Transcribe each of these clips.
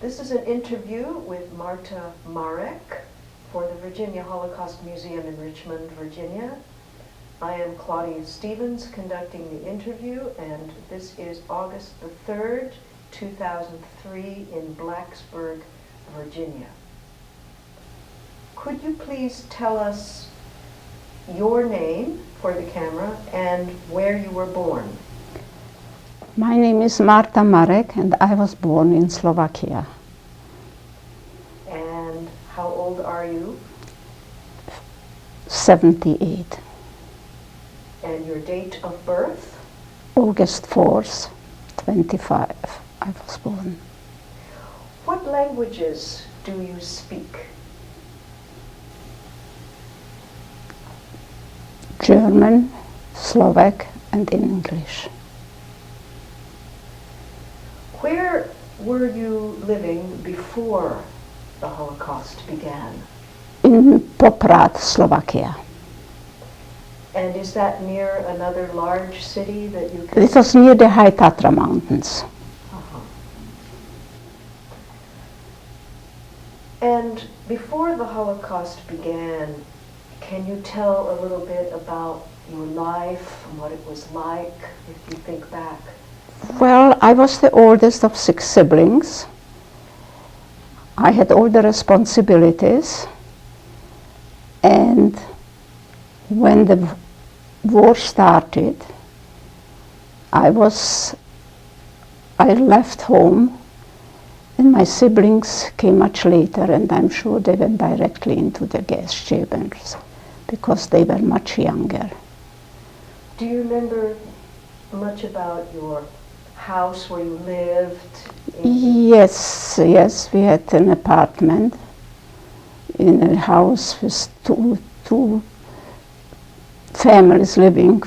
This is an interview with Marta Marek for the Virginia Holocaust Museum in Richmond, Virginia. I am Claudia Stevens conducting the interview, and this is August the 3rd, 2003 in Blacksburg, Virginia. Could you please tell us your name for the camera and where you were born? My name is Marta Marek, and I was born in Slovakia. And how old are you? 78. And your date of birth? August 4th, 25, I was born. What languages do you speak? German, Slovak, and English. Where were you living before the Holocaust began? In Poprad, Slovakia. And is that near another large city that you can... It was near the High Tatra Mountains. Uh-huh. And before the Holocaust began, can you tell a little bit about your life and what it was like, if you think back? Well, I was the oldest of 6 siblings. I had all the responsibilities. And when the war started, I left home, and my siblings came much later, and I'm sure they went directly into the gas chambers because they were much younger. Do you remember much about your house where you lived? Yes, we had an apartment in a house with two families living.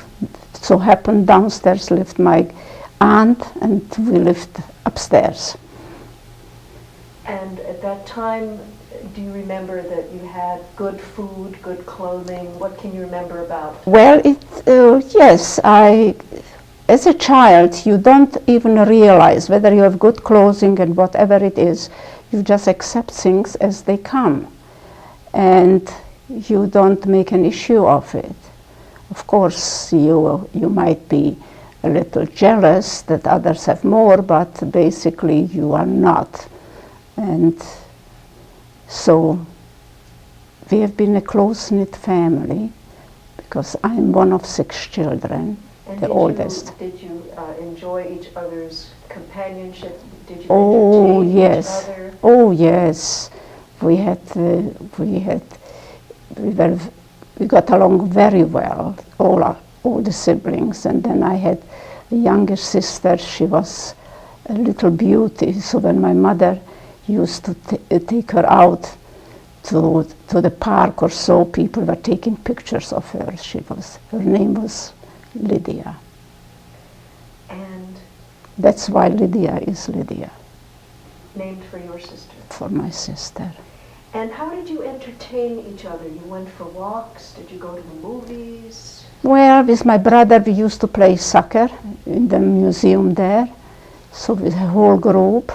So happened downstairs lived my aunt, and we lived upstairs. And at that time, do you remember that you had good food, good clothing? What can you remember about? Well, yes, as a child, you don't even realize whether you have good clothing and whatever it is. You just accept things as they come, and you don't make an issue of it. Of course, you might be a little jealous that others have more, but basically you are not. And so we have been a close-knit family because I'm one of 6 children. And the oldest. Did you enjoy each other's companionship? Did you entertain yes. each other? Oh yes, we got along very well, all the siblings. And then I had a younger sister. She was a little beauty. So when my mother used to take her out to the park or so, people were taking pictures of her. Her name was Lydia. And that's why Lydia is Lydia. Named for your sister? For my sister. And how did you entertain each other? You went for walks? Did you go to the movies? Well, with my brother we used to play soccer in the museum there, so with the whole group.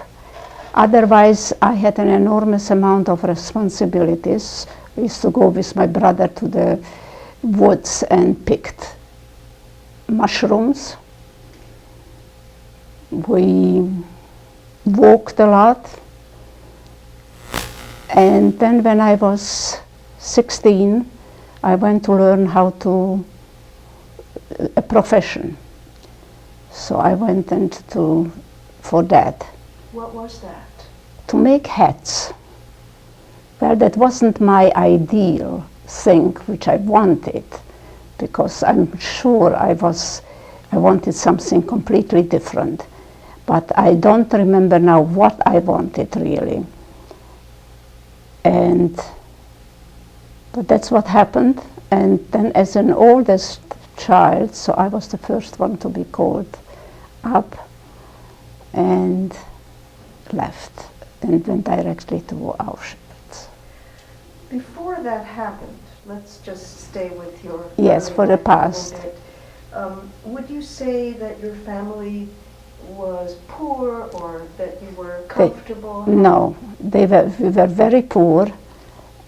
Otherwise, I had an enormous amount of responsibilities. We used to go with my brother to the woods and picked mushrooms. We walked a lot. And then when I was 16, I went to learn how to a profession. So I went for that. What was that? To make hats. Well, that wasn't my ideal thing which I wanted, because I'm sure I wanted something completely different. But I don't remember now what I wanted really. But that's what happened. And then as an oldest child, so I was the first one to be called up and left and went directly to Auschwitz. Before that happened, let's just stay with your Yes, for the past. Would you say that your family was poor or that you were comfortable? No, we were very poor,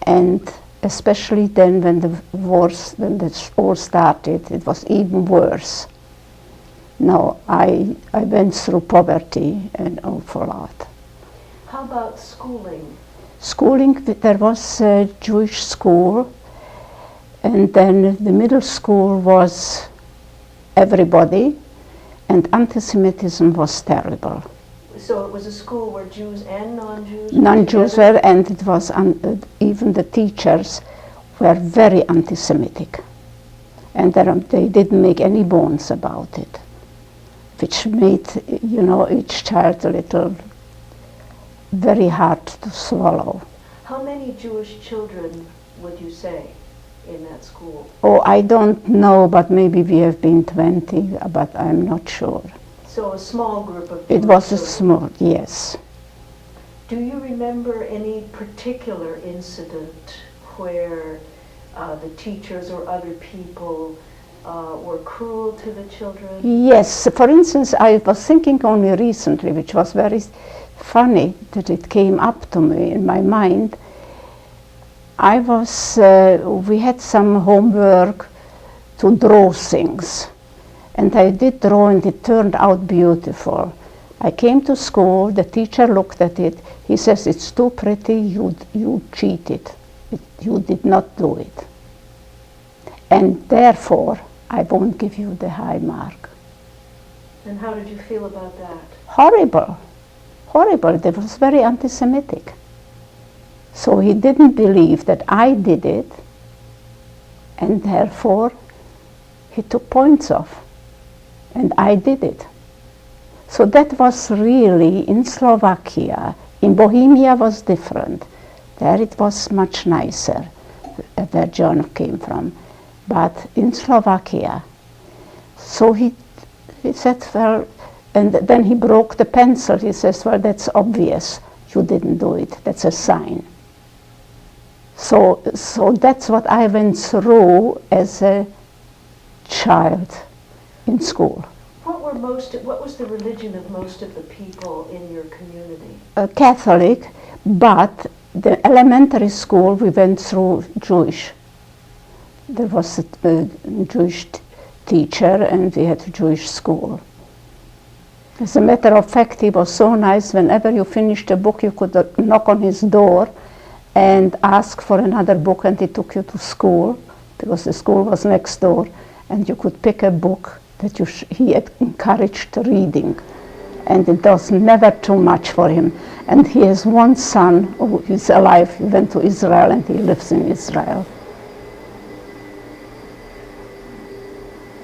and especially then when the war started, it was even worse. No, I went through poverty an awful lot. How about schooling? Schooling, there was a Jewish school, and then the middle school was everybody, and anti-Semitism was terrible. So it was a school where Jews and non-Jews? Non-Jews were, and it was even the teachers were very anti-Semitic, and they didn't make any bones about it, which made, you know, each child a little very hard to swallow. How many Jewish children would you say in that school? Oh, I don't know, but maybe we have been 20, but I'm not sure. So a small group of It Jewish was a children. small, yes. Do you remember any particular incident where the teachers or other people were cruel to the children? Yes, for instance, I was thinking only recently, which was very funny that it came up to me in my mind. We had some homework to draw things, and I did draw, and it turned out beautiful. I came to school, the teacher looked at it, he says, "It's too pretty, you cheated, you did not do it. And therefore, I won't give you the high mark." And how did you feel about that? Horrible, horrible, that was very anti-Semitic. So he didn't believe that I did it, and therefore he took points off, and I did it. So that was really in Slovakia. In Bohemia was different. There it was much nicer, where John came from. But in Slovakia, so he said, well, and then he broke the pencil. He says, well, that's obvious. You didn't do it. That's a sign. So that's what I went through as a child in school. What was the religion of most of the people in your community? Catholic, but the elementary school we went through Jewish. There was a Jewish teacher, and we had a Jewish school. As a matter of fact, he was so nice. Whenever you finished a book, you could knock on his door and ask for another book, and he took you to school, because the school was next door, and you could pick a book that he had encouraged reading. And it was never too much for him. And he has one son who is alive. He went to Israel, and he lives in Israel.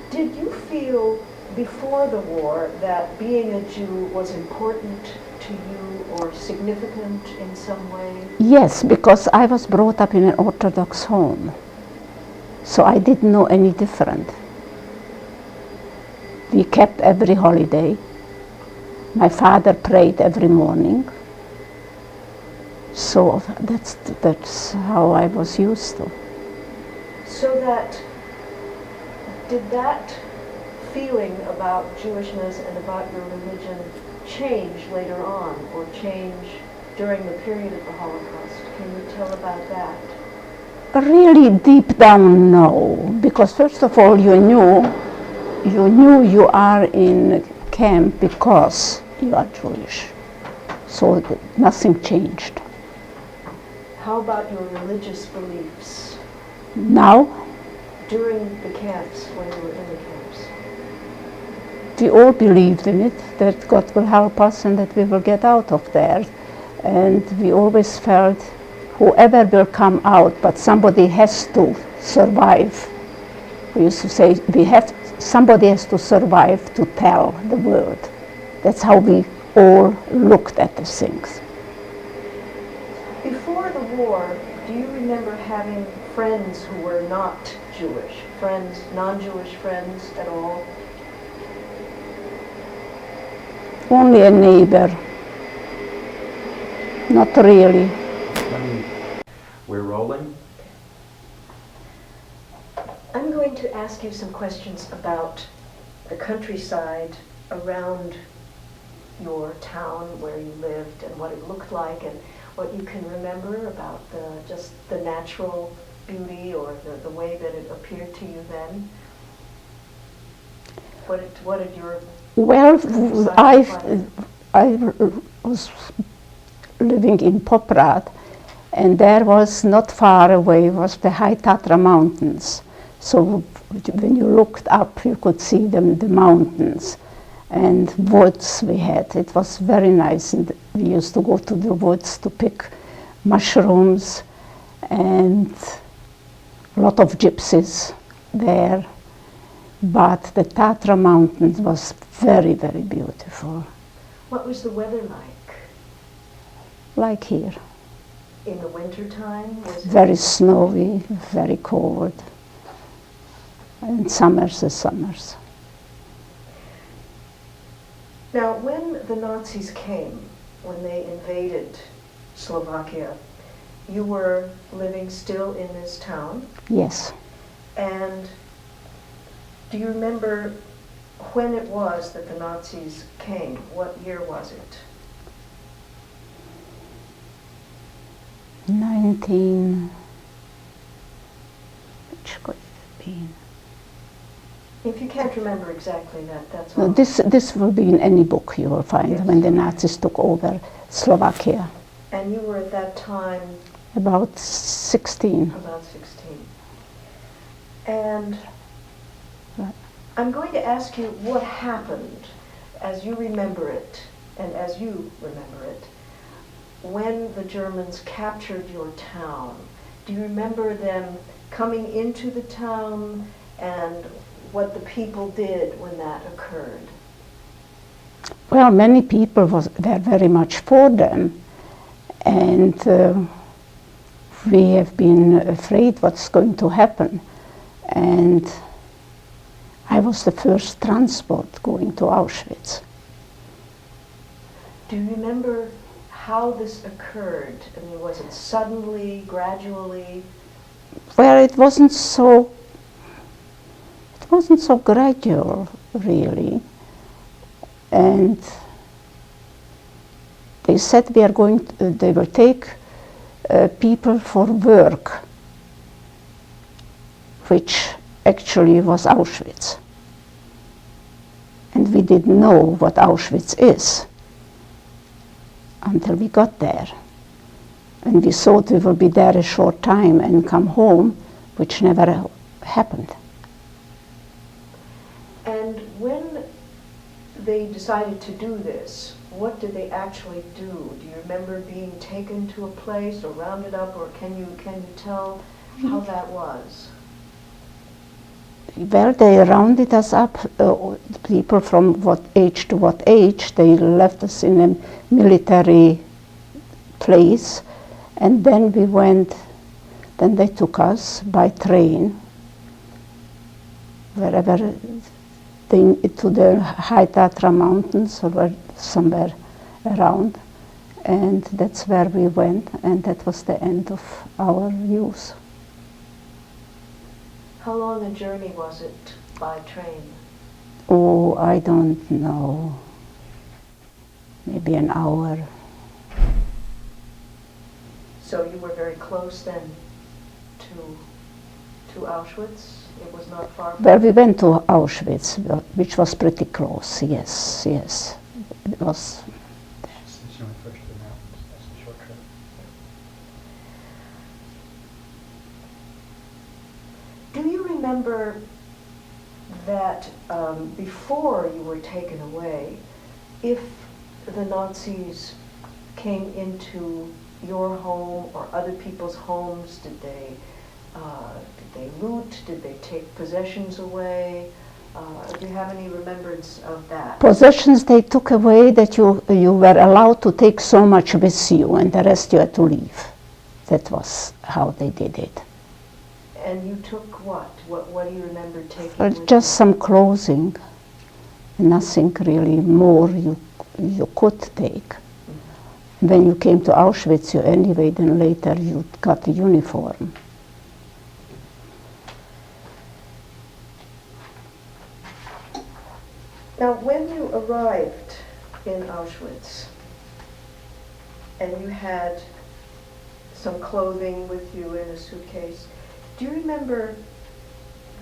Did you feel before the war that being a Jew was important to you or significant in some way? Yes, because I was brought up in an Orthodox home. So I didn't know any different. We kept every holiday. My father prayed every morning. So that's how I was used to. So did that feeling about Jewishness and about your religion change later on, or change during the period of the Holocaust? Can you tell about that? Really deep down, no. Because first of all, you knew you are in camp because you are Jewish. So nothing changed. How about your religious beliefs? Now, During the camps, when you were in the camps? we all believed in it, that God will help us and that we will get out of there. And we always felt whoever will come out, but somebody has to survive. We used to say, somebody has to survive to tell the world. That's how we all looked at the things. Before the war, do you remember having friends who were not Jewish, friends, non-Jewish friends at all? Only a neighbor. Not really. We're rolling. I'm going to ask you some questions about the countryside around your town where you lived and what it looked like and what you can remember about just the natural beauty or the way that it appeared to you then? What did your Well, side look like? I was living in Poprad, and there was not far away was the High Tatra Mountains. So when you looked up, you could see the mountains and woods we had. It was very nice, and we used to go to the woods to pick mushrooms, and a lot of gypsies there. But the Tatra Mountains was very, very beautiful, What was the weather like? like here. In the wintertime? Was it Very snowy, very cold, and summers is summers. Now, when the Nazis came, when they invaded Slovakia, you were living still in this town, Yes. and do you remember when it was that the Nazis came? What year was it? which could it have been? If you can't remember exactly that, that's No, all. this will be in any book you will find Yes. when the Nazis took over Slovakia. And you were at that time About 16. about 16. And Right. I'm going to ask you what happened as you remember it, and as you remember it, when the Germans captured your town. Do you remember them coming into the town and what the people did when that occurred? Well, many people were very much for them, and we have been afraid what's going to happen. And I was the first transport going to Auschwitz. Do you remember how this occurred? I mean, was it suddenly, gradually? Well, it wasn't so gradual, really. And they said they will take people for work, which actually was Auschwitz. And we didn't know what Auschwitz is until we got there. And we thought we would be there a short time and come home, which never happened. And when they decided to do this, what did they actually do? Do you remember being taken to a place or rounded up, or can you tell how that was? Well, they rounded us up, people from what age to what age. They left us in a military place, and then they took us by train, wherever, to the High Tatra Mountains or somewhere around. And that's where we went, and that was the end of our youth. How long a journey was it by train? Oh, I don't know. Maybe an hour. So you were very close then to Auschwitz? It was not far from Well, we went to Auschwitz, which was pretty close, yes. It was. Since you went first to the mountains, that's the short trip. Do you remember that before you were taken away, if the Nazis came into your home or other people's homes, did they loot? Did they take possessions away? Do you have any remembrance of that? Possessions they took away that you were allowed to take so much with you, and the rest you had to leave. That was how they did it. And you took what? What do you remember taking Well, with just you? some clothing, nothing really more you could take. When you came to Auschwitz, then later you got a uniform. Now, when you arrived in Auschwitz, and you had some clothing with you in a suitcase. Do you remember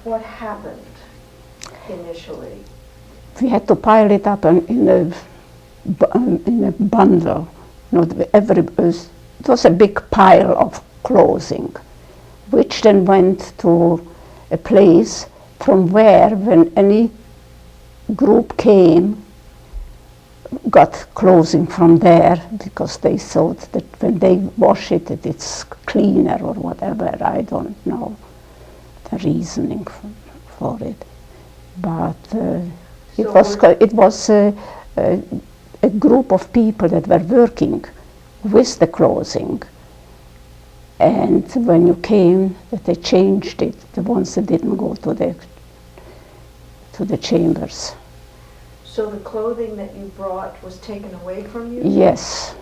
what happened initially? We had to pile it up in a bundle. You know, it was a big pile of clothing, which then went to a place from where, when any group came, got clothing from there, because they thought that when they wash it, it's cleaner or whatever. I don't know the reasoning for it. But it was a group of people that were working with the clothing. And when you came, that they changed it, the ones that didn't go to the chambers. So the clothing that you brought was taken away from you? Yes.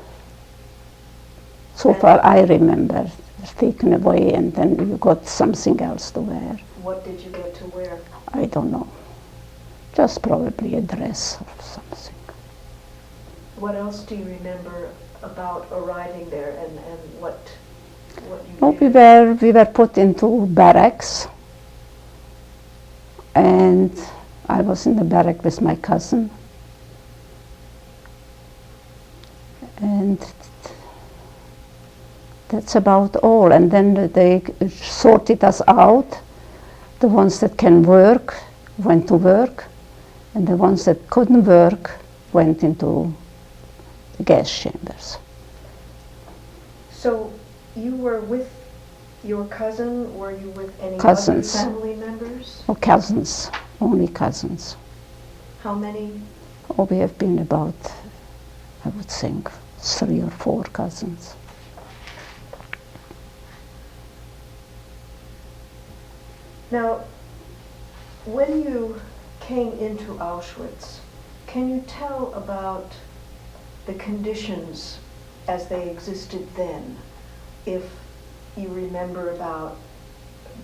So far I remember, it was taken away, and then you got something else to wear. What did you get to wear? I don't know. Just probably a dress or something. What else do you remember about arriving there, and what you No, did? we were put into barracks, and I was in the barrack with my cousin. And that's about all. And then they sorted us out. The ones that can work went to work, and the ones that couldn't work went into the gas chambers. So you were with your cousin? Were you with any Cousins. other family members? Oh, cousins, only cousins. How many? Oh, we have been about, I would think, 3 or 4 cousins. Now, when you came into Auschwitz, can you tell about the conditions as they existed then? If you remember about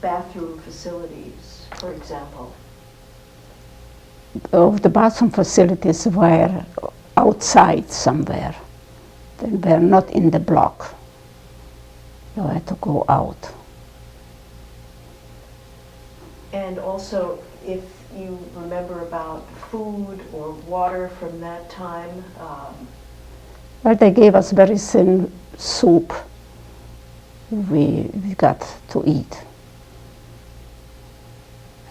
bathroom facilities, for example. Oh, the bathroom facilities were outside somewhere. They were not in the block. You had to go out. And also, if you remember about food or water from that time. Well, they gave us very thin soup we got to eat.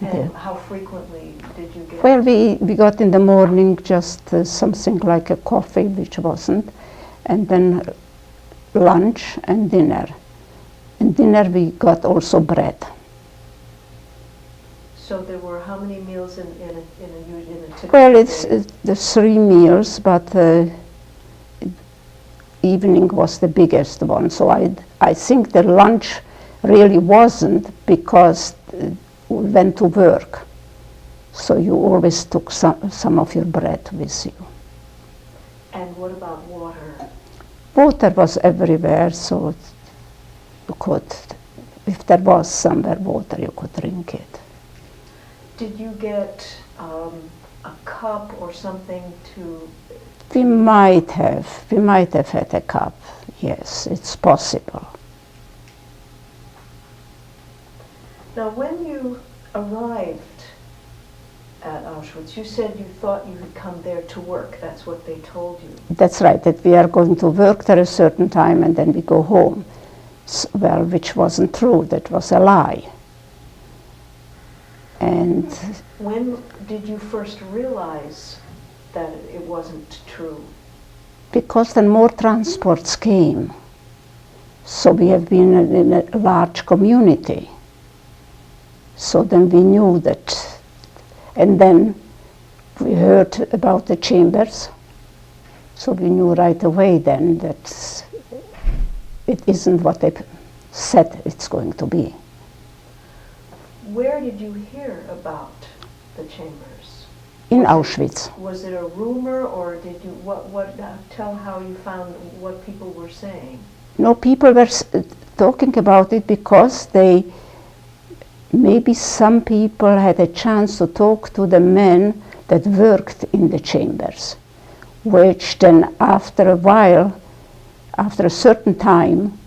And how frequently did you get? Well, we got in the morning just something like a coffee, which wasn't, and then lunch and dinner. And dinner we got also bread. So there were how many meals in a typical Well, it's day? the 3 meals, but evening was the biggest one. So I think the lunch really wasn't, because we went to work. So you always took some of your bread with you. And what about water? Water was everywhere, so you could, if there was somewhere water, you could drink it. Did you get a cup or something to? We might have had a cup. Yes, it's possible. Now, when you arrived at Auschwitz, you said you thought you had come there to work. That's what they told you. That's right, that we are going to work there a certain time and then we go home. Well, which wasn't true, that was a lie. And When did you first realize that it wasn't true? because then more transports came. So we have been in a large community. So then we knew that, and then we heard about the chambers. So we knew right away then that it isn't what they said it's going to be. Where did you hear about the chambers? In Auschwitz. Was it a rumor, or did you tell how you found what people were saying? No, people were talking about it because maybe some people had a chance to talk to the men that worked in the chambers. which then after a while, after a certain time,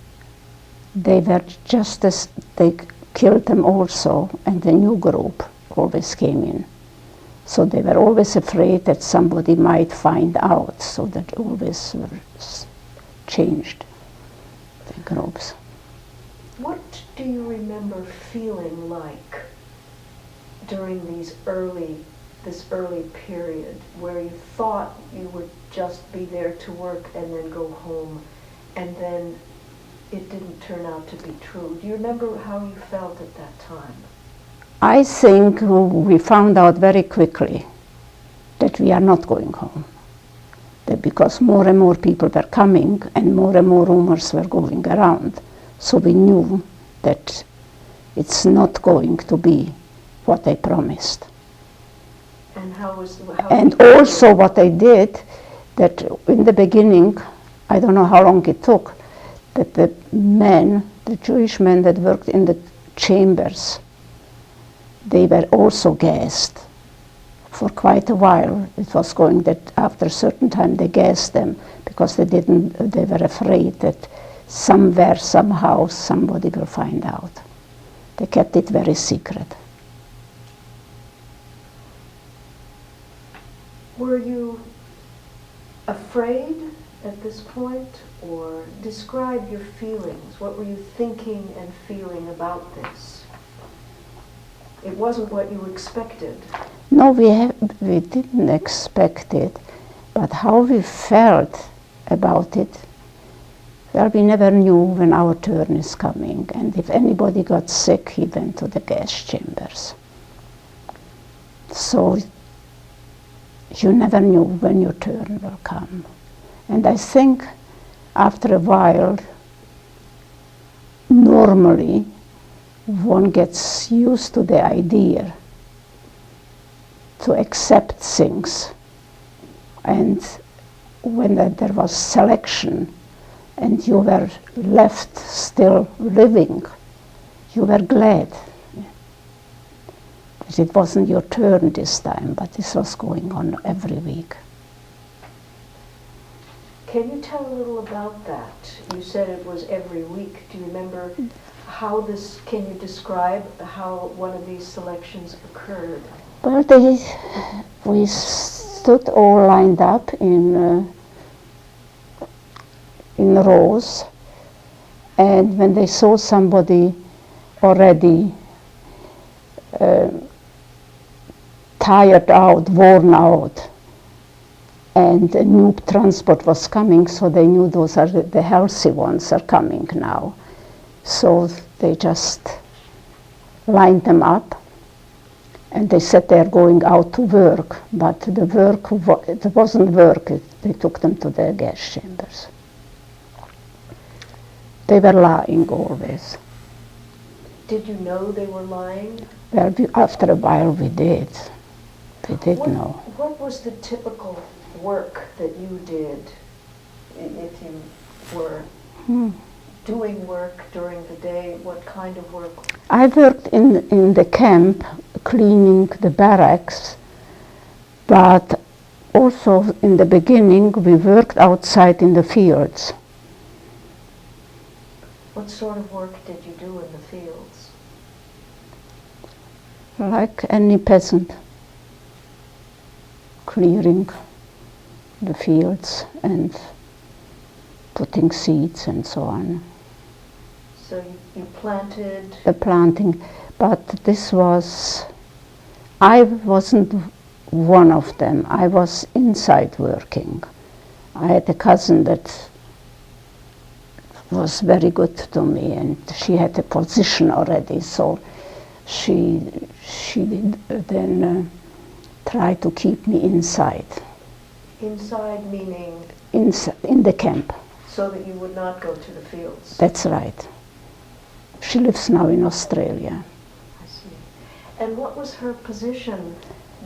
they were just as, they killed them also, and the new group always came in. So they were always afraid that somebody might find out, so that always were changed the groups. What do you remember feeling like during this early period where you thought you would just be there to work and then go home, and then it didn't turn out to be true? Do you remember how you felt at that time? I think we found out very quickly that we are not going home. That because more and more people were coming and more rumors were going around. So we knew that it's not going to be what they promised. And how and also what they did, that in the beginning, I don't know how long it took, that the men, the Jewish men that worked in the chambers, they were also gassed for quite a while. It was going that after a certain time they gassed them because they were afraid that somewhere, somehow, somebody will find out. They kept it very secret. Were you afraid at this point, or describe your feelings? What were you thinking and feeling about this? It wasn't what you expected. No, we didn't expect it, but how we felt about it, well, we never knew when our turn is coming, and if anybody got sick, he went to the gas chambers. So you never knew when your turn will come. And I think after a while, normally, one gets used to the idea to accept things. And when there was selection and you were left still living, you were glad that it wasn't your turn this time, but this was going on every week. Can you tell a little about that? You said it was every week. Do you remember how this, can you describe how one of these selections occurred? Well, we stood all lined up in rows, and when they saw somebody already tired out, worn out, and a new transport was coming, so they knew those are the healthy ones are coming now. So they just lined them up, and they said they're going out to work, but the work, it wasn't work, they took them to the gas chambers. They were lying always. Did you know they were lying? Well, after a while we did. We did know. What was the typical work that you did if you were doing work during the day? What kind of work? I worked in the camp cleaning the barracks, but also in the beginning we worked outside in the fields. What sort of work did you do in the fields? Like any peasant, clearing the fields and putting seeds and so on. So you planted? The planting, but this was, I wasn't one of them. I was inside working. I had a cousin that was very good to me, and she had a position already, so she then tried to keep me inside. Inside meaning? In the camp. So that you would not go to the fields? That's right. She lives now in Australia. I see. And what was her position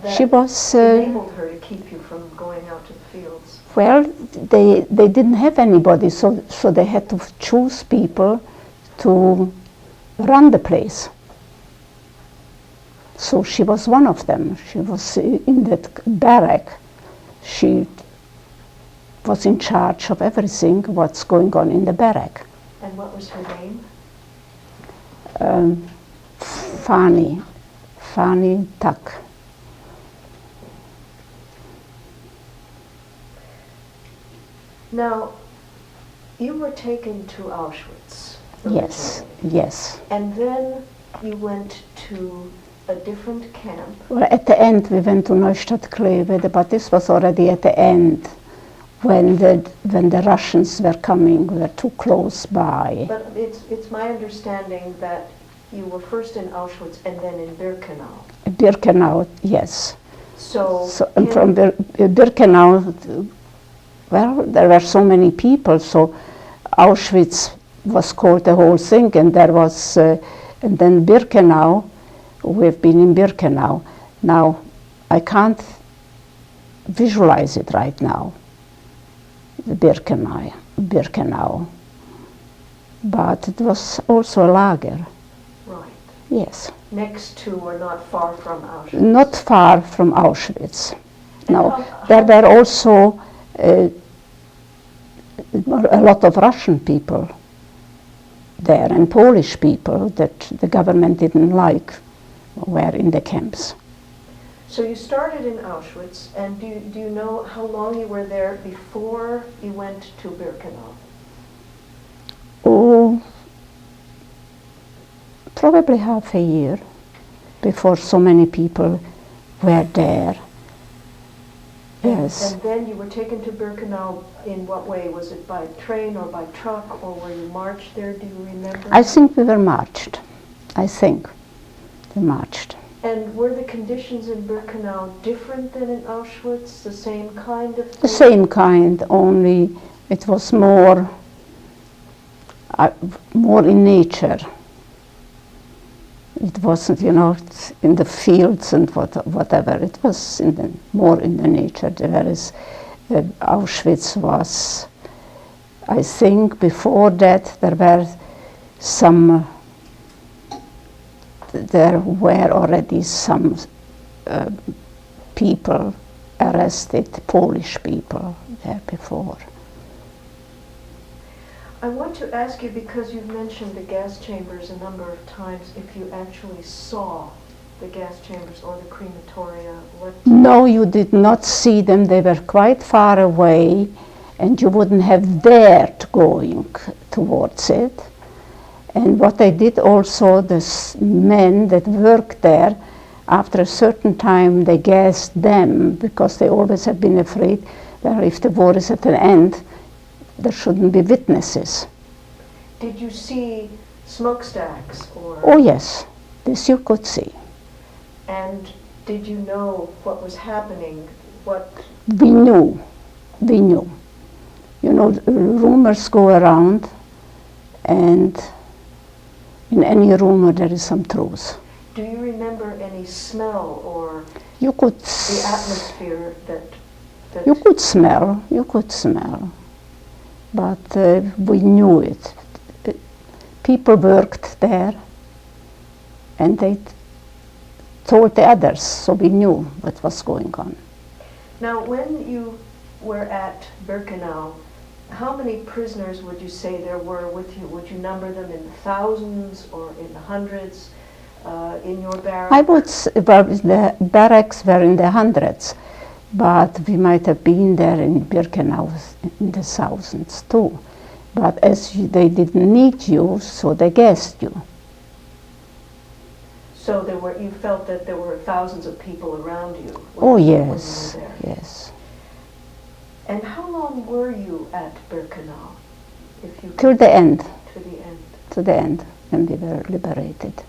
that She was enabled her to keep you from going out to the fields? well, they didn't have anybody, so they had to choose people to run the place. So she was one of them. She was in that barrack. She was in charge of everything what's going on in the barrack. And what was her name? Fanny Tuck. Now, you were taken to Auschwitz. Yes, originally. yes. And then you went to a different camp. Well, at the end we went to Neustadt Kleve, but this was already at the end when the Russians were coming, were too close by. But it's my understanding that you were first in Auschwitz and then in Birkenau. Birkenau, yes. So And from Birkenau, well, there were so many people, so Auschwitz was called the whole thing, and there was, and then Birkenau, we've been in Birkenau. Now, I can't visualize it right now, the Birkenau. But it was also a lager. Right. Yes. Next to or not far from Auschwitz? Not far from Auschwitz. And No, there were also a lot of Russian people there and Polish people that the government didn't like were in the camps. So you started in Auschwitz, and do you know how long you were there before you went to Birkenau? Oh, probably half a year before so many people were there. Yes. And then you were taken to Birkenau in what way? Was it by train or by truck, or were you marched there? Do you remember? I think we were marched. I think we marched. And were the conditions in Birkenau different than in Auschwitz? The same kind of thing? The same kind, only it was more in nature. It wasn't, in the fields and whatever. It was more in the nature. Whereas Auschwitz was, I think, before that there were already some people arrested, Polish people there before. I want to ask you, because you've mentioned the gas chambers a number of times, if you actually saw the gas chambers or the crematoria. No, you did not see them. They were quite far away, and you wouldn't have dared going towards it. And what they did also, the men that worked there, after a certain time they gassed them, because they always have been afraid that if the war is at an end, there shouldn't be witnesses. Did you see smokestacks or? Oh yes, this you could see. And did you know what was happening? We knew. Rumors go around, and in any rumor there is some truth. Do you remember any smell or the atmosphere that? You could smell. But we knew it. People worked there, and they told the others, so we knew what was going on. Now, when you were at Birkenau, how many prisoners would you say there were with you? Would you number them in the thousands or in the hundreds in your barracks? I would the barracks were in the hundreds. But we might have been there in Birkenau in the thousands too. But they didn't need you, so they gassed you. So you felt that there were thousands of people around you? Oh yes, yes. And how long were you at Birkenau? Till the end. To the end. To the end, when we were liberated.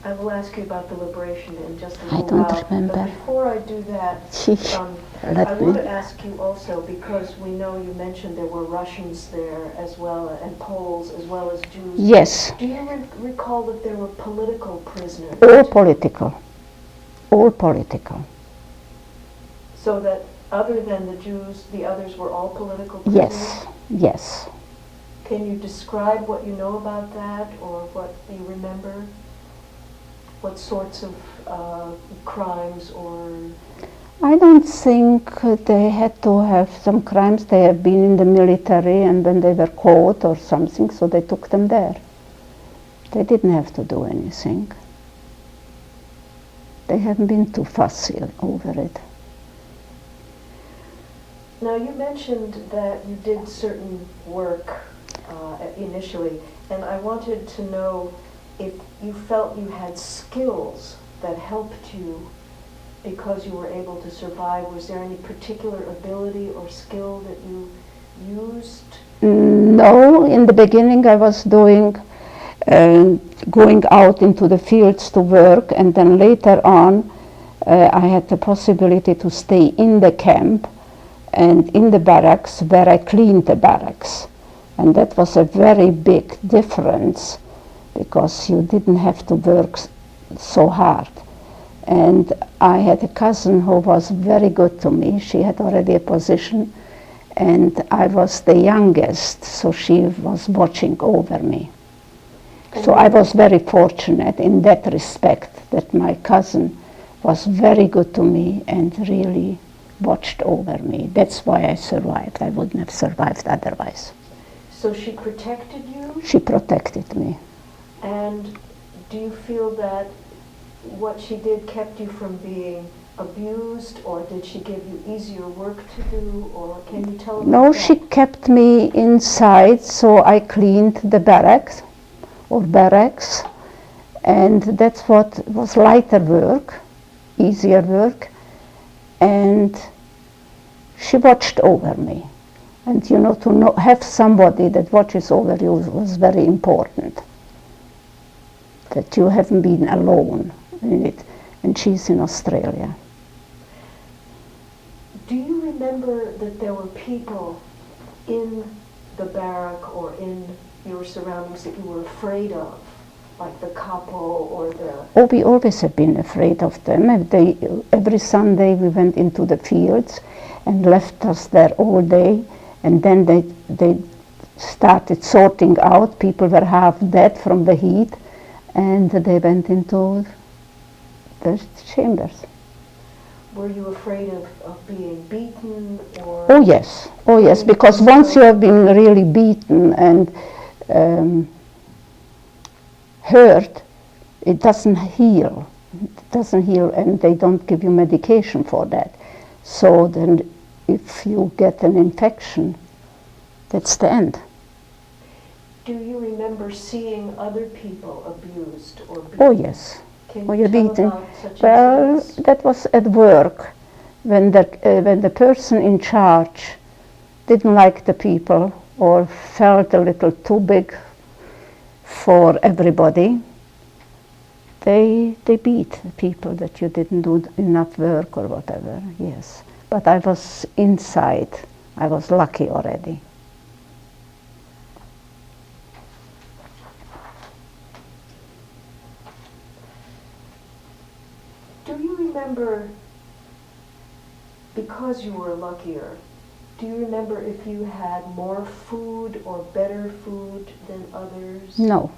I will ask you about the liberation in just a little while. I don't remember. But before I do that, I want to ask you also, because we know you mentioned there were Russians there as well, and Poles as well as Jews. Yes. Do you recall that there were political prisoners? All political. All political. So that other than the Jews, the others were all political prisoners? Yes. Can you describe what you know about that, or what you remember? What sorts of crimes or? I don't think they had to have some crimes. They have been in the military, and then they were caught or something, so they took them there. They didn't have to do anything. They haven't been too fussy over it. Now, you mentioned that you did certain work initially, and I wanted to know if you felt you had skills that helped you because you were able to survive. Was there any particular ability or skill that you used? No, in the beginning I was doing, going out into the fields to work, and then later on I had the possibility to stay in the camp and in the barracks where I cleaned the barracks. And that was a very big difference because you didn't have to work so hard. And I had a cousin who was very good to me. She had already a position, and I was the youngest, so she was watching over me. So I was very fortunate in that respect, that my cousin was very good to me and really watched over me. That's why I survived. I wouldn't have survived otherwise. So she protected you? She protected me. And do you feel that what she did kept you from being abused, or did she give you easier work to do, or can you tell about No, that? she kept me inside, so I cleaned the barracks, and that's what was lighter work, easier work, and she watched over me. And to have somebody that watches over you was very important, that you haven't been alone in it. And she's in Australia. Do you remember that there were people in the barrack or in your surroundings that you were afraid of, like the couple or the... Oh, we always have been afraid of them. Every Sunday we went into the fields and left us there all day, and then they started sorting out. People were half dead from the heat, and they went into the chambers. Were you afraid of being beaten or... Oh yes, because once you have been really beaten and hurt, it doesn't heal. And they don't give you medication for that. So then if you get an infection, that's the end. Do you remember seeing other people abused or beaten? Oh yes. Can Or you you're tell beaten. about such Well, incidents? that was at work, when the person in charge didn't like the people or felt a little too big for everybody. They beat people that you didn't do enough work or whatever, yes. But I was inside. I was lucky already. Do you remember, because you were luckier, do you remember if you had more food or better food than others? No.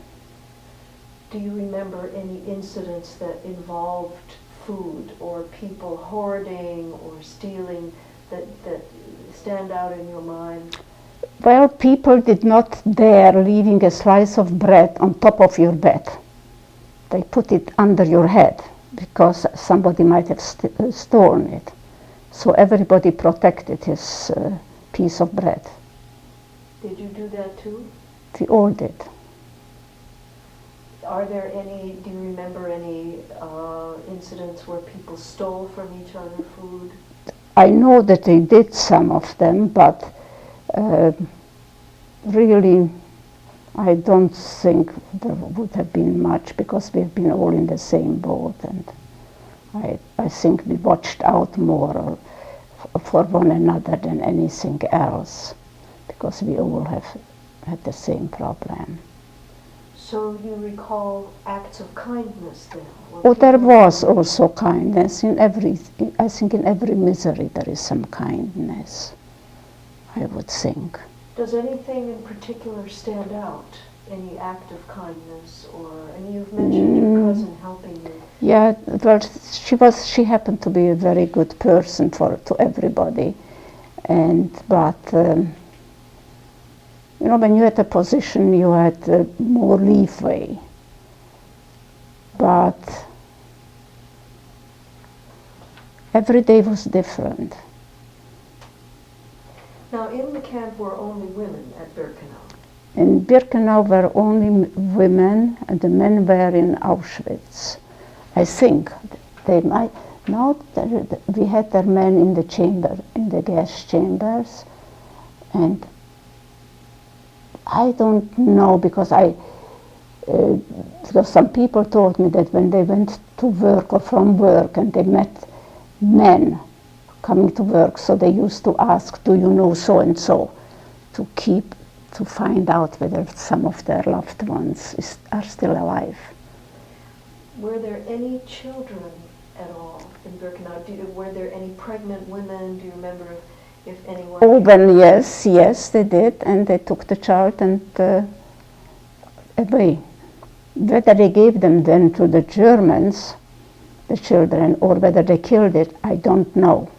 Do you remember any incidents that involved food or people hoarding or stealing that stand out in your mind? Well, people did not dare leaving a slice of bread on top of your bed. They put it under your head because somebody might have stolen it. So everybody protected his piece of bread. Did you do that too? We all did. Are there any, do you remember any incidents where people stole from each other food? I know that they did some of them, but really I don't think there would have been much, because we've been all in the same boat, and I think we watched out more for one another than anything else, because we all have had the same problem. So you recall acts of kindness then? Oh, there was also kindness in I think in every misery there is some kindness, I would think. Does anything in particular stand out any act of kindness, or, and you've mentioned your cousin helping you. Yeah, well, she happened to be a very good person to everybody, but you know, when you had a position, you had more leeway. But every day was different. Now, in the camp were only women at Birkenau. In Birkenau were only women, and the men were in Auschwitz. I think they might. No, we had their men in the chamber, in the gas chambers, and I don't know because because some people told me that when they went to work or from work and they met men coming to work, so they used to ask, "Do you know so and so?" to find out whether some of their loved ones are still alive. Were there any children at all in Birkenau? Were there any pregnant women? Do you remember if anyone? Oh, well, yes, they did, and they took the child and away. Whether they gave them then to the Germans, the children, or whether they killed it, I don't know.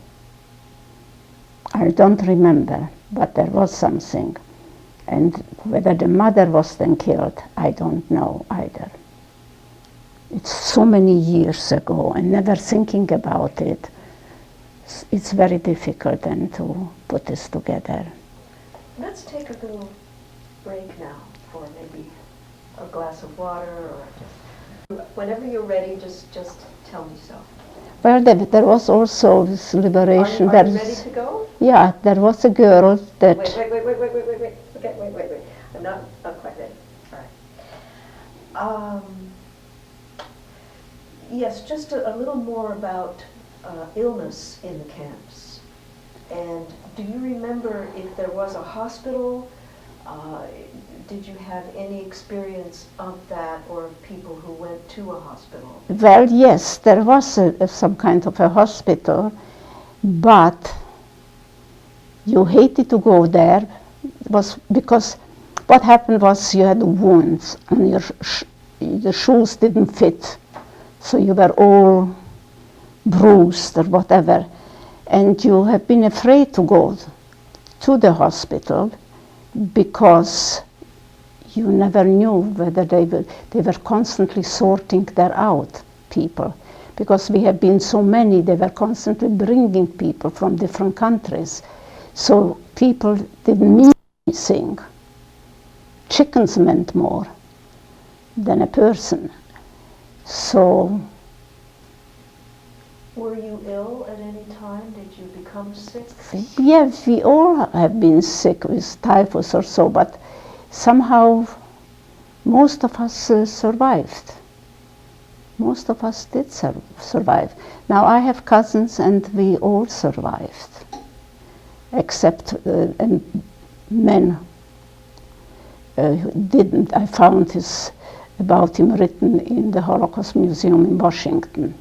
I don't remember, but there was something. And whether the mother was then killed, I don't know either. It's so many years ago, and never thinking about it, it's very difficult then to put this together. Let's take a little break now for maybe a glass of water, or just whenever you're ready, just tell me so. Well, there was also this liberation. Are you ready to go? Yeah, there was a girl that... Wait. Okay, wait. I'm not quite ready. All right. Yes, just a little more about illness in the camps. And do you remember if there was a hospital? Did you have any experience of that, or people who went to a hospital? Well, yes, there was some kind of a hospital, but you hated to go there. It was because what happened was you had wounds and the shoes didn't fit, so you were all bruised or whatever, and you have been afraid to go to the hospital because you never knew whether they were constantly sorting there out people, because we have been so many. They were constantly bringing people from different countries, so people didn't mean anything. Chickens meant more than a person. So were you ill at any time? Did you become sick? Yeah, we all have been sick with typhus or so, but somehow most of us survived. Most of us did survive. Now I have cousins and we all survived, except men who didn't. I found about him written in the Holocaust Museum in Washington.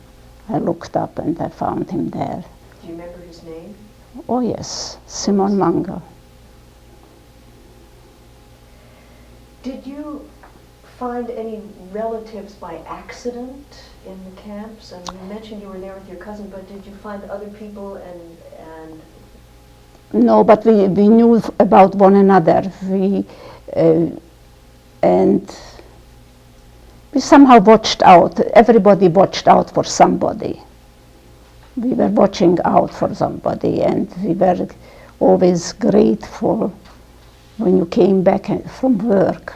I looked up and I found him there. Do you remember his name? Oh yes, Simon Mangel. Did you find any relatives by accident in the camps? I mean, you mentioned you were there with your cousin, but did you find other people and No, but we knew about one another. And we somehow watched out. Everybody watched out for somebody. We were watching out for somebody, and we were always grateful when you came back from work.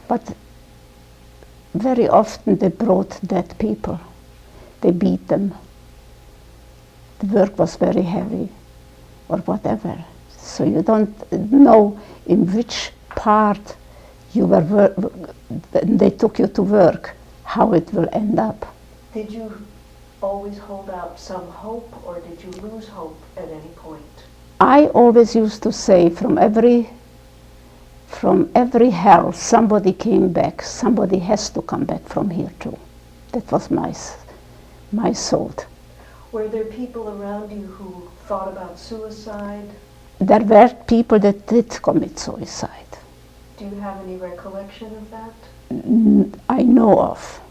But very often they brought dead people. They beat them. The work was very heavy, or whatever. So you don't know in which part you were they took you to work, how it will end up. Did you always hold out some hope, or did you lose hope at any point? I always used to say, from every hell somebody came back. Somebody has to come back from here too. That was my thought. Were there people around you who thought about suicide? There were people that did commit suicide. Do you have any recollection of that? I know of.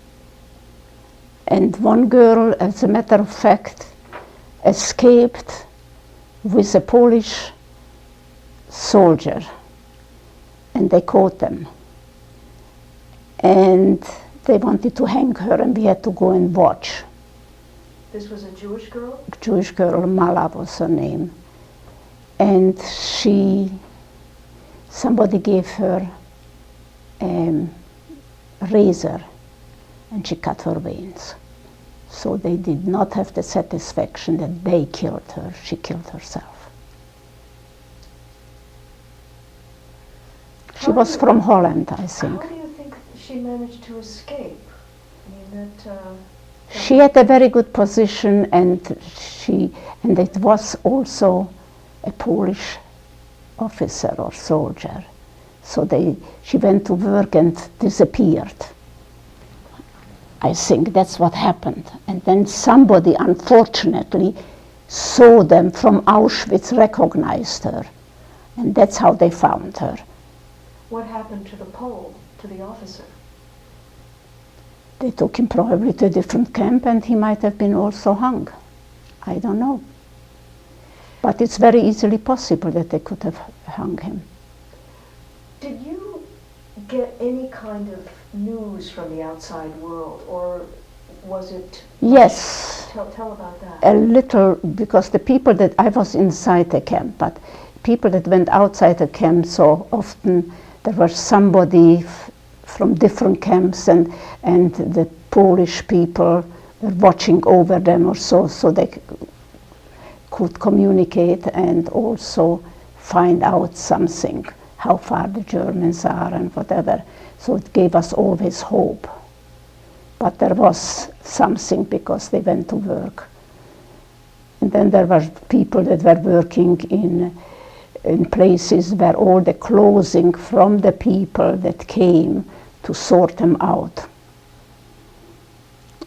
And one girl, as a matter of fact, escaped with a Polish soldier, and they caught them. And they wanted to hang her, and we had to go and watch. This was a Jewish girl? Jewish girl, Mala was her name. And somebody gave her a razor, and she cut her veins. So they did not have the satisfaction that they killed her. She killed herself. She was from Holland, I think. How do you think she managed to escape? I mean, She had a very good position, and it was also a Polish officer or soldier. So she went to work and disappeared. I think that's what happened. And then somebody, unfortunately, saw them from Auschwitz, recognized her. And that's how they found her. What happened to the Pole, to the officer? They took him probably to a different camp, and he might have been also hung. I don't know. But it's very easily possible that they could have hung him. Did you get any kind of news from the outside world, or was it? Yes. Tell about that. A little, because the people that I was inside the camp, but people that went outside the camp, so often there was somebody from different camps, and the Polish people were watching over them or so they could communicate and also find out something, how far the Germans are and whatever. So it gave us always hope. But there was something because they went to work. And then there were people that were working in places where all the clothing from the people that came to sort them out.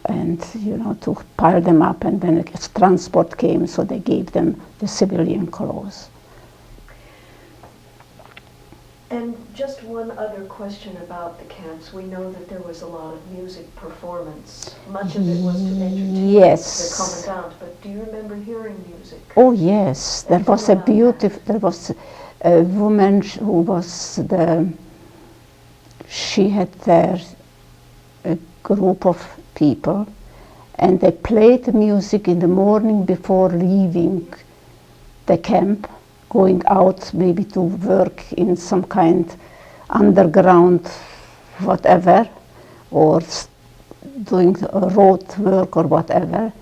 And, to pile them up, and when a transport came, so they gave them the civilian clothes. And just one other question about the camps. We know that there was a lot of music performance. Much of it was to entertain Yes. the commandant, but do you remember hearing music? Oh yes, there was a woman who was she had there a group of people, and they played the music in the morning before leaving the camp, going out maybe to work in some kind underground whatever, or doing road work or whatever.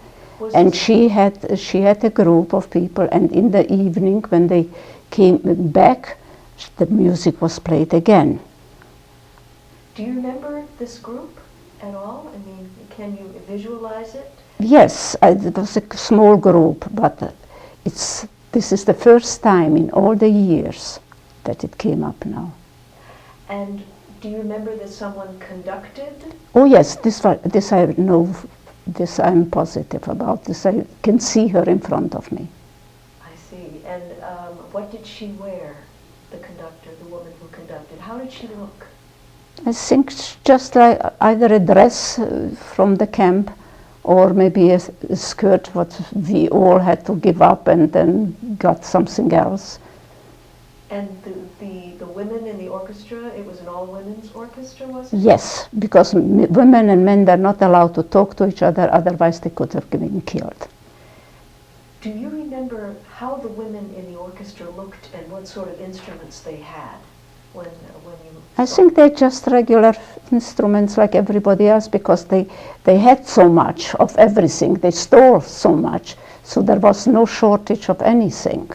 And she had a group of people, and in the evening when they came back, the music was played again. Do you remember this group at all? I mean, can you visualize it? Yes, it was a small group, but this is the first time in all the years that it came up now. And do you remember that someone conducted? Oh yes, this I know, this I'm positive about. This I can see her in front of me. I see. And what did she wear, the conductor, the woman who conducted? How did she look? I think just like either a dress from the camp, or maybe a skirt what we all had to give up and then got something else. And the women in the orchestra, it was an all-women's orchestra, was it? Yes, because women and men are not allowed to talk to each other, otherwise they could have been killed. Do you remember how the women in the orchestra looked and what sort of instruments they had when you I think they're just regular instruments like everybody else, because they had so much of everything. They stole so much, so there was no shortage of anything.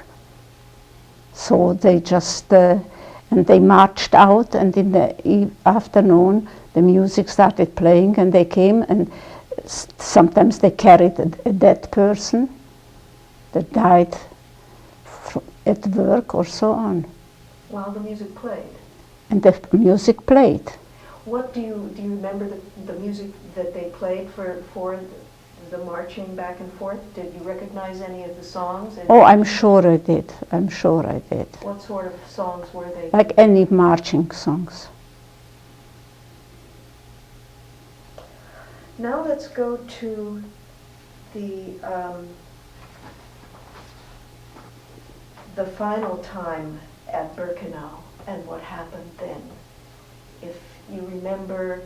So they just, and they marched out, and in the afternoon the music started playing, and they came, and sometimes they carried a dead person that died at work or so on. while the music played? And the music played. What do you remember the music that they played for the marching back and forth? Did you recognize any of the songs? And Oh, I'm sure I did. I'm sure I did. what sort of songs were they? Like any marching songs. Now let's go to the final time at Birkenau and what happened then. If you remember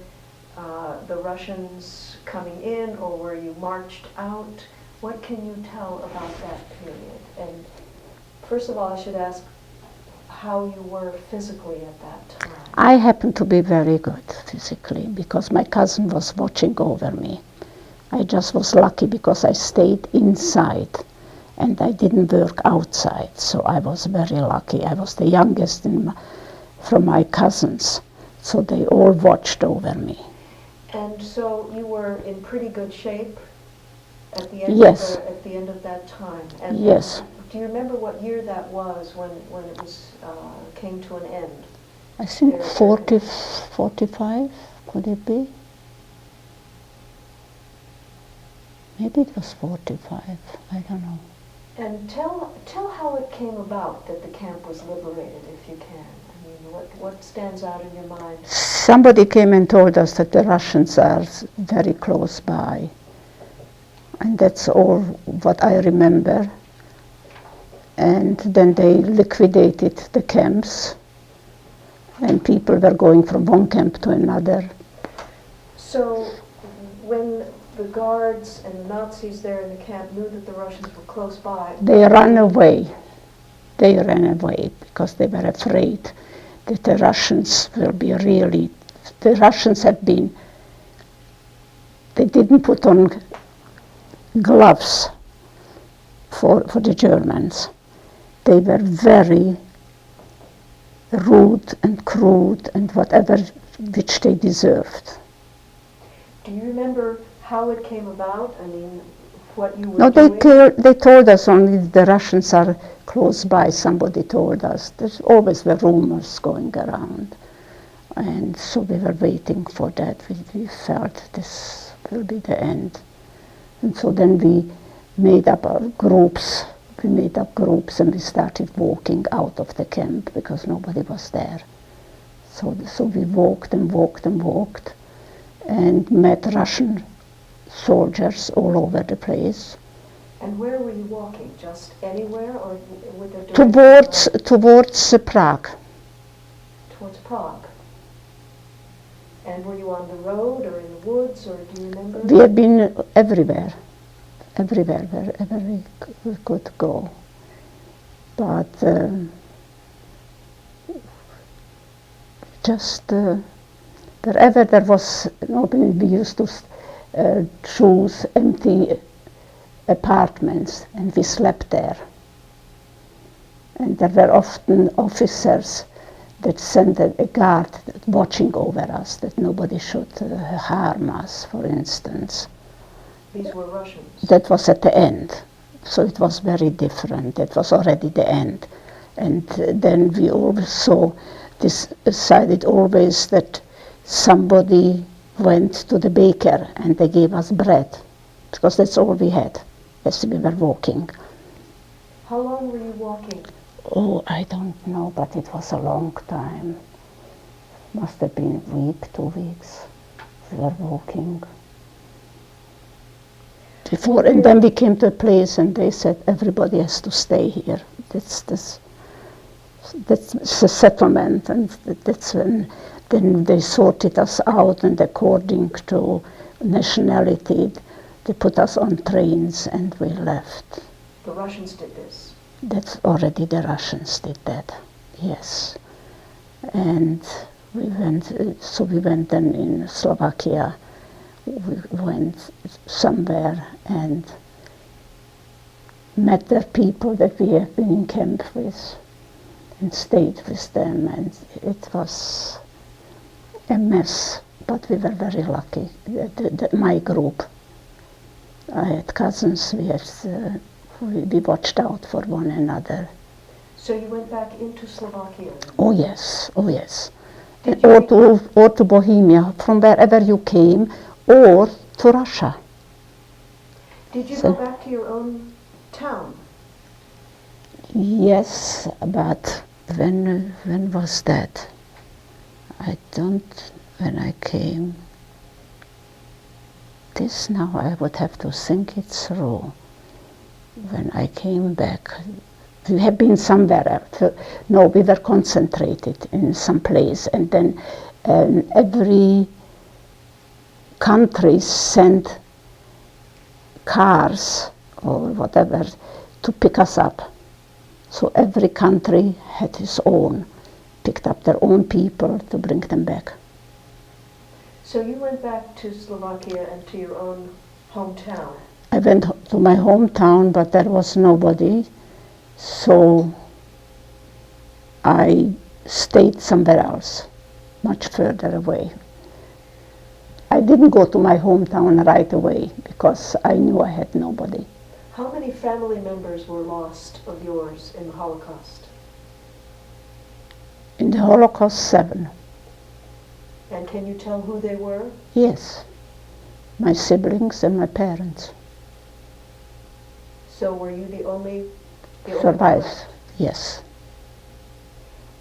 the Russians coming in, or were you marched out, what can you tell about that period? And first of all, I should ask how you were physically at that time. I happened to be very good physically because my cousin was watching over me. I just was lucky because I stayed inside and I didn't work outside, so I was very lucky. I was the youngest from my cousins, so they all watched over me. And so you were in pretty good shape at the end, Yes. at the end of that time. And Yes. do you remember what year that was when it was came to an end? I think 40, 45, could it be? Maybe it was 45, I don't know. And tell how it came about that the camp was liberated, if you can. I mean, what stands out in your mind? Somebody came and told us that the Russians are very close by. And that's all what I remember. And then they liquidated the camps, and people were going from one camp to another. So when the guards and the Nazis there in the camp knew that the Russians were close by, They ran away. They ran away because they were afraid that the Russians will be really... The Russians had been... They didn't put on gloves for the Germans. They were very rude and crude and whatever which they deserved. do you remember how it came about? I mean, what you were No, doing? they told us only the Russians are close by. Somebody told us. There's always the rumors going around. And so we were waiting for that. We felt this will be the end. And so then we made up our groups. We made up groups and we started walking out of the camp because nobody was there. So we walked and walked and walked and met Russian soldiers all over the place. And where were you walking? Just anywhere, or with a direction Towards Prague. towards Prague? And were you on the road or in the woods, or do you remember? We have been everywhere wherever we could go. But just wherever there was an opening, we used to choose empty apartments and we slept there. And there were often officers that sent a guard watching over us, that nobody should harm us, for instance. These were Russians. That was at the end, so it was very different. That was already the end. And then we also decided always that somebody went to the baker and they gave us bread, because that's all we had as we were walking. How long were you walking? Oh, I don't know, but it was a long time. Must have been a week, 2 weeks. We were walking. And then we came to a place and they said everybody has to stay here. That's the settlement, and that's when then they sorted us out, and according to nationality they put us on trains and we left. The Russians did this. That's already the Russians did that, yes. And we went then in Slovakia. We went somewhere and met the people that we have been in camp with and stayed with them, and it was a mess, but we were very lucky. My group, I had cousins, we watched out for one another. So you went back into Slovakia? Oh yes, oh yes. Did Or to Bohemia, from wherever you came, or to Russia. Did you So- go back to your own town? Yes, but when was that? When I came. This now I would have to think it through. When I came back, we have been somewhere else. No, we were concentrated in some place, and then every country sent cars or whatever to pick us up. So every country had its own, picked up their own people to bring them back. So you went back to Slovakia and to your own hometown. I went to my hometown, but there was nobody, so I stayed somewhere else, much further away. I didn't go to my hometown right away because I knew I had nobody. How many family members were lost of yours in the Holocaust? In the Holocaust, 7. And can you tell who they were? Yes, my siblings and my parents So were you the only survived. left? Yes,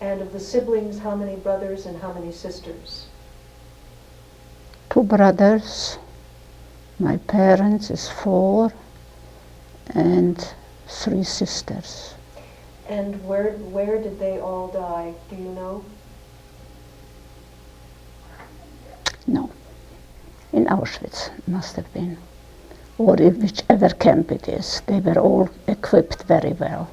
And of the siblings, how many brothers and how many sisters? 2 brothers, my parents is 4, and 3 sisters. And where did they all die? Do you know? No, in Auschwitz must have been, or in whichever camp it is. They were all equipped very well.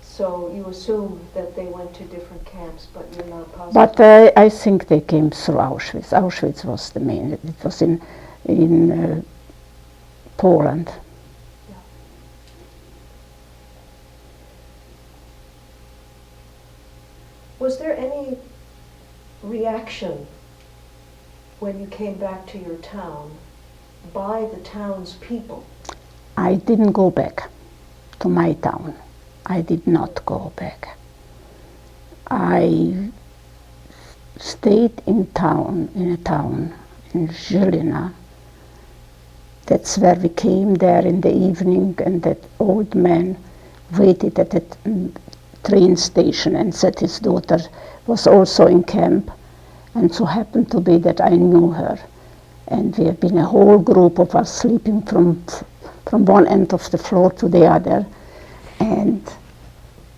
So you assume that they went to different camps, but you're not positive. But I think they came through Auschwitz. Auschwitz was the main. It was in Poland. Was there any reaction when you came back to your town by the townspeople? I didn't go back to my town. I did not go back. I stayed in a town in Žilina. That's where we came there in the evening, and that old man waited at the train station and said his daughter was also in camp, and so happened to be that I knew her. And we have been a whole group of us sleeping from one end of the floor to the other. And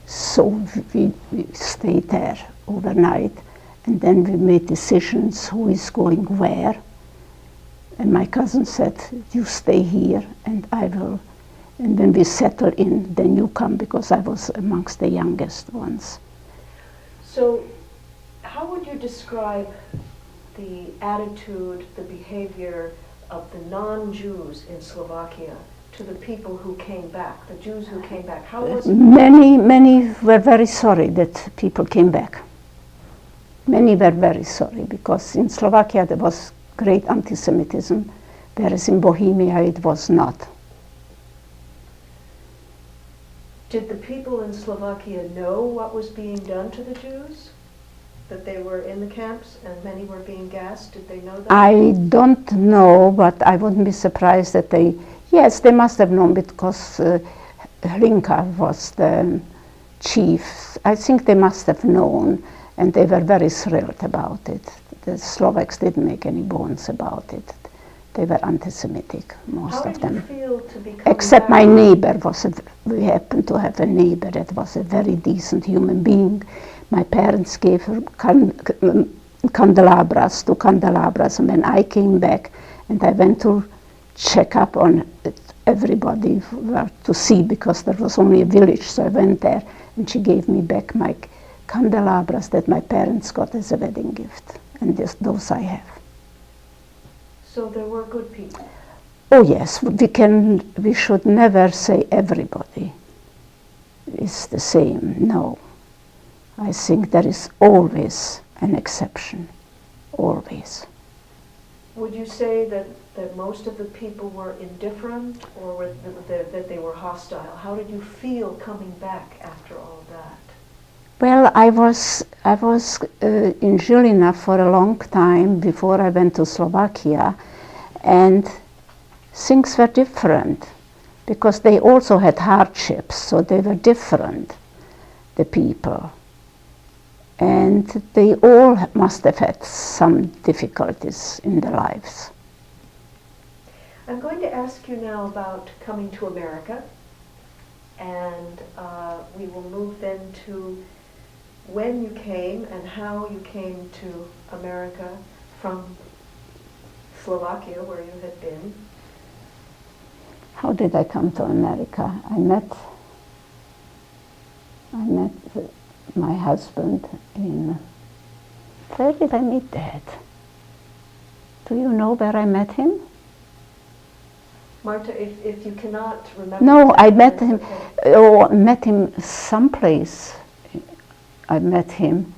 so we stayed there overnight, and then we made decisions who is going where. And my cousin said, you stay here and I will, and when we settle in, then you come, because I was amongst the youngest ones. So how would you describe the attitude, the behavior of the non-Jews in Slovakia to the people who came back, the Jews who came back? How was it? Many were very sorry that people came back. Many were very sorry, because in Slovakia there was great anti-Semitism, whereas in Bohemia it was not. Did the people in Slovakia know what was being done to the Jews? That they were in the camps and many were being gassed? Did they know that? I don't know, but I wouldn't be surprised that they must have known, because Hlinka was the chief. I think they must have known, and they were very thrilled about it. The Slovaks didn't make any bones about it. They were anti-Semitic, most of them. How did you feel to be coming Except back? my neighbor we happened to have a neighbor that was a very decent human being. My parents gave her candelabras, 2 candelabras, and when I came back and I went to check up on everybody to see, because there was only a village, so I went there, and she gave me back my candelabras that my parents got as a wedding gift, and those I have. So there were good people. Oh yes, we should never say everybody is the same. No. I think there is always an exception, always. Would you say that most of the people were indifferent, or that they were hostile? How did you feel coming back after all that? Well, I was in Žilina for a long time before I went to Slovakia, and things were different because they also had hardships, so they were different, the people. And they all must have had some difficulties in their lives. I'm going to ask you now about coming to America, and we will move then to when you came and how you came to America from Slovakia, where you had been. How did I come to America? I met my husband in, where did I meet Dad? Do you know where I met him? Marta, if you cannot remember. No, I exactly, met him, okay. met him someplace. I met him,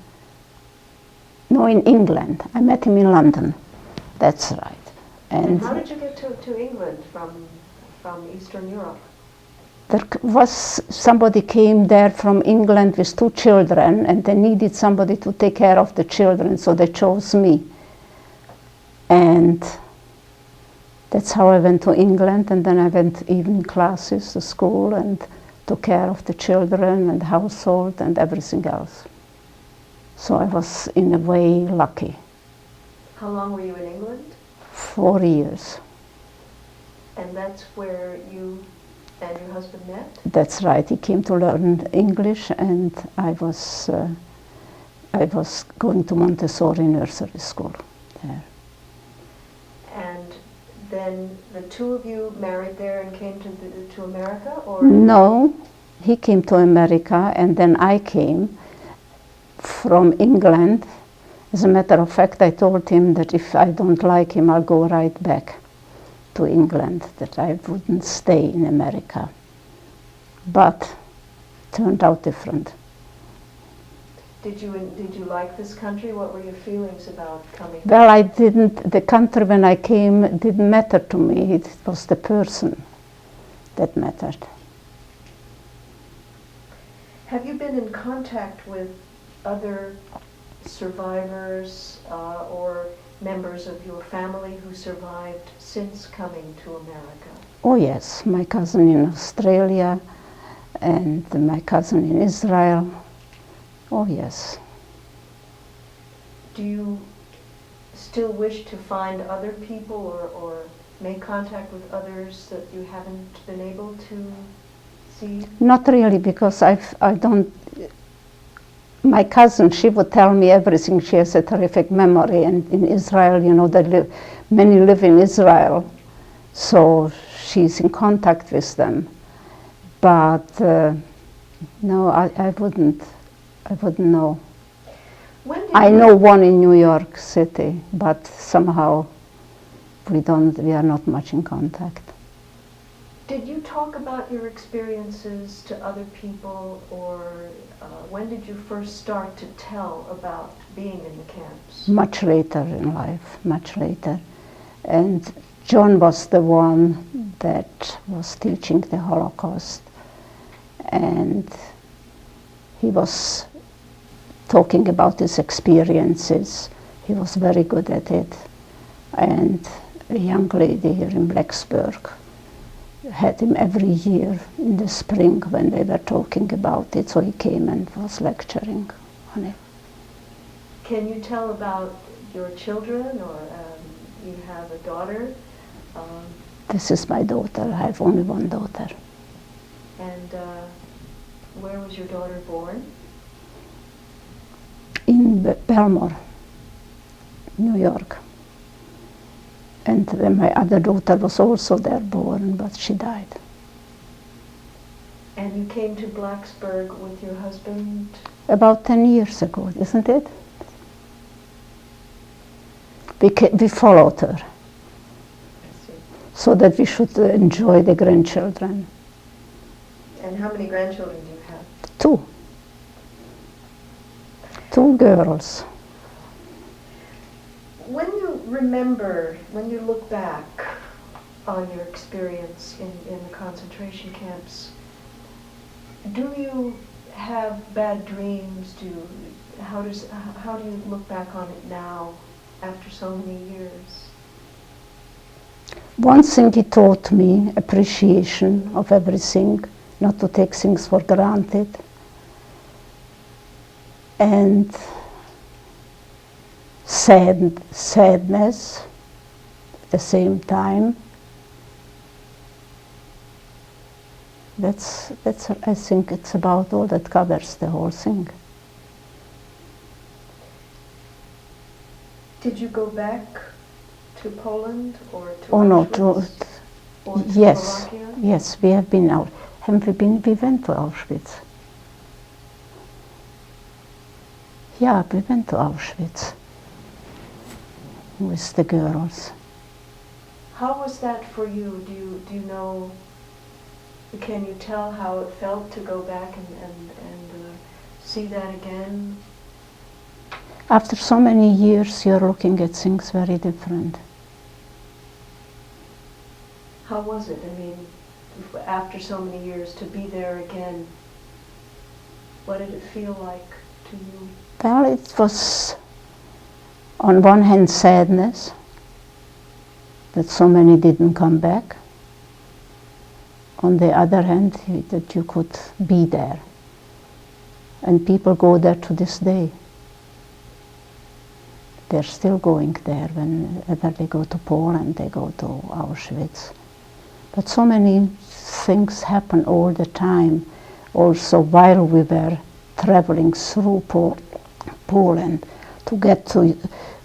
no, in England. I met him in London. That's right. And how did you get to England from Eastern Europe? There was somebody came there from England with 2 children, and they needed somebody to take care of the children, so they chose me. And that's how I went to England, and then I went evening classes to school and took care of the children and household and everything else. So I was in a way lucky. How long were you in England? 4 years. And that's where you and your husband met? That's right. He came to learn English, and I was going to Montessori nursery school there. And then the two of you married there and came to America, or? No, he came to America, and then I came from England. As a matter of fact, I told him that if I don't like him, I'll go right back to England, that I wouldn't stay in America. But it turned out different. Did you like this country? What were your feelings about coming? Well, I didn't, the country when I came didn't matter to me. It was the person that mattered. Have you been in contact with other survivors or members of your family who survived since coming to America? Oh yes, my cousin in Australia and my cousin in Israel. Oh yes. Do you still wish to find other people or make contact with others that you haven't been able to see? Not really, because I don't. My cousin, she would tell me everything. She has a terrific memory, and in Israel, you know, many live in Israel, so she's in contact with them. But no, I wouldn't know. I know one in New York City, but somehow we are not much in contact. Did you talk about your experiences to other people, or when did you first start to tell about being in the camps? Much later in life, much later. And John was the one that was teaching the Holocaust, and he was talking about his experiences. He was very good at it. And a young lady here in Blacksburg had him every year in the spring when they were talking about it, so he came and was lecturing on it. Can you tell about your children, or you have a daughter? This is my daughter. I have only one daughter. And where was your daughter born? In Belmore, New York. And then my other daughter was also there born, but she died. And you came to Blacksburg with your husband? About 10 years ago, isn't it? We followed her, so that we should enjoy the grandchildren. And how many grandchildren do you have? 2. 2 girls. When you remember, when you look back on your experience in the concentration camps, do you have bad dreams? How do you look back on it now after so many years? One thing he taught me, appreciation of everything, not to take things for granted. And sadness at the same time. That's I think it's about all that covers the whole thing. Did you go back to Poland or to Oh no, Auschwitz? Or to yes, Slovakia? yes, we have been out. Haven't we been? We went to Auschwitz. Yeah, we went to Auschwitz with the girls. How was that for you? Do you know, can you tell how it felt to go back and see that again? After so many years, you're looking at things very different. How was it? I mean, after so many years to be there again, what did it feel like to you? Well, it was on one hand sadness that so many didn't come back. On the other hand, that you could be there. And people go there to this day. They're still going there whenever they go to Poland, they go to Auschwitz. But so many things happen all the time. Also, while we were traveling through Poland to get to,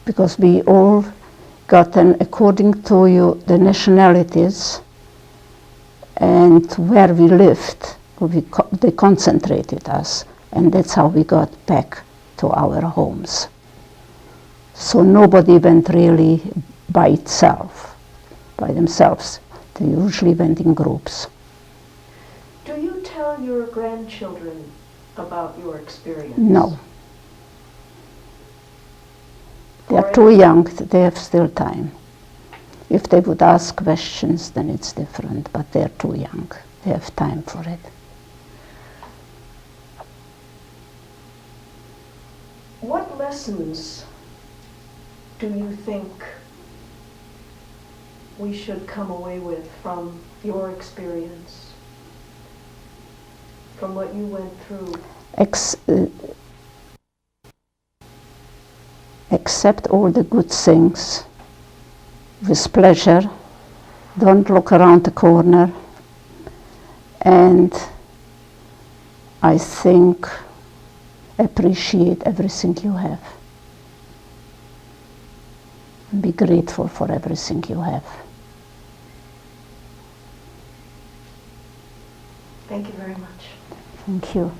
because we all gotten according to you the nationalities and where we lived, they concentrated us, and that's how we got back to our homes. So nobody went really by itself, by themselves. They usually went in groups. Do you tell your grandchildren about your experience? No. They are too young, they have still time. If they would ask questions, then it's different, but they're too young. They have time for it. What lessons do you think we should come away with from your experience, from what you went through? Accept all the good things with pleasure. Don't look around the corner. And I think appreciate everything you have. And be grateful for everything you have. Thank you very much. Thank you.